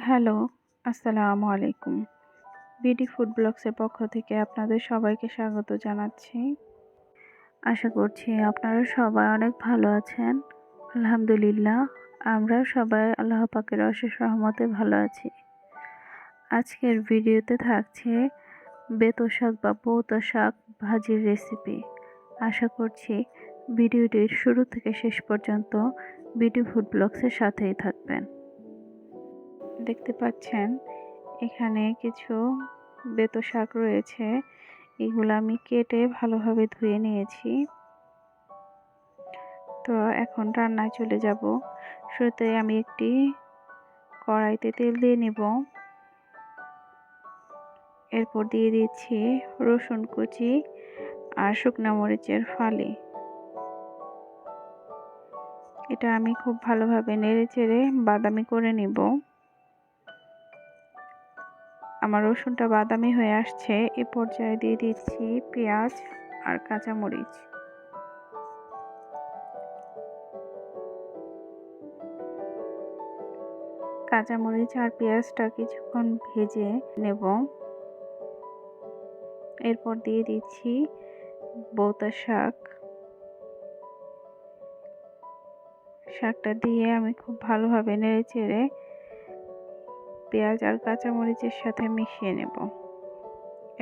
Hello, আসসালামু আলাইকুম। BD food ব্লগসের পক্ষ থেকে আপনাদের সবাইকে স্বাগত জানাচ্ছি। আশা করছি আপনারা সবাই অনেক ভালো আছেন। আলহামদুলিল্লাহ, আমরাও সবাই আল্লাহ পাকের অশেষ রহমতে ভালো আছি। আজকের ভিডিওতে থাকছে বেতো শাক বা পৌতো শাক ভাজির রেসিপি। আশা করছি ভিডিওটির শুরু থেকে শেষ পর্যন্ত বিডি ফুড ব্লগসের সাথেই থাকবেন। দেখতে পাচ্ছেন এখানে কিছু বেতো শাক রয়েছে, এগুলো আমি কেটে ভালোভাবে ধুয়ে নিয়েছি। তো এখন রান্নায় চলে যাব। শুরুতে আমি একটি কড়াইতে তেল দিয়ে নেব। এরপর দিয়ে দিচ্ছি রসুন কুচি আর শুকনো মরিচের ফালি। এটা আমি খুব ভালোভাবে নেড়ে চেড়ে বাদামি করে নেব। আমার রসুনটা বাদামি হয়ে আসছে, এ পর্যায়ে দিয়ে দিচ্ছি পেঁয়াজ আর কাঁচামরিচ। কাঁচামরিচ আর পেঁয়াজটা কিছুক্ষণ ভেজে নেব। এরপর দিয়ে দিচ্ছি বৌতা শাক। শাকটা দিয়ে আমি খুব ভালোভাবে নেড়ে চেড়ে পেঁয়াজ আর কাঁচামরিচের সাথে মিশিয়ে নেব।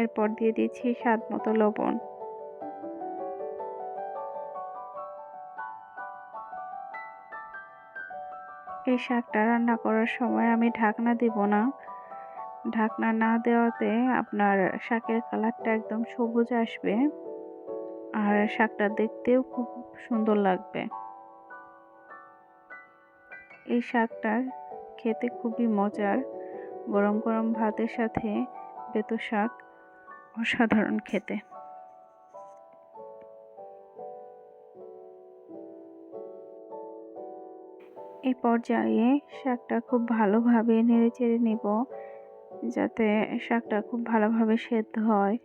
এরপর দিয়ে দিচ্ছি স্বাদ মতো লবণ। এই শাকটা রান্না করার সময় আমি ঢাকনা দেব না। ঢাকনা না দেওয়াতে আপনার শাকের কালারটা একদম সবুজ আসবে আর শাকটা দেখতেও খুব সুন্দর লাগবে। এই শাকটা খেতে খুবই মজার। গরম গরম ভাতের সাথে বেতো শাক অসাধারণ খেতে। এই পর্যায়ে শাকটা খুব ভালোভাবে নেড়েচেড়ে নেব, যাতে শাকটা খুব ভালোভাবে সেদ্ধ হয়।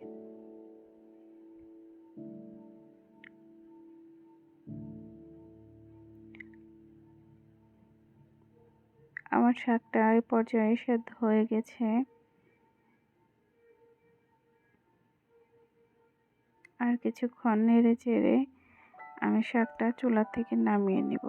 আমার শাকটা এই পর্যায়ে সেদ্ধ হয়ে গেছে। আর কিছুক্ষণ নেড়ে চেড়ে আমি শাকটা চুলা থেকে নামিয়ে নেব।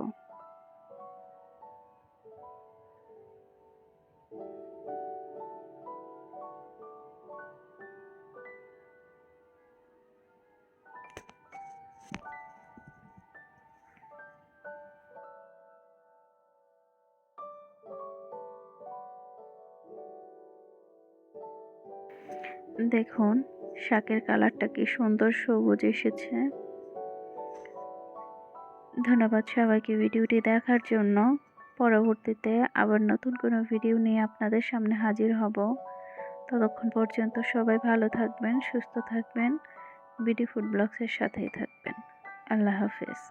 দেখুন শাকের কালারটা কি সুন্দর সবুজ এসেছে। ধন্যবাদ সবাইকে ভিডিওটি দেখার জন্য। পরবর্তীতে আবার নতুন কোনো ভিডিও নিয়ে আপনাদের সামনে হাজির হব। ততক্ষণ পর্যন্ত সবাই ভালো থাকবেন, সুস্থ থাকবেন, বিডি ফুড ব্লগসের সাথেই থাকবেন। আল্লাহ হাফেজ।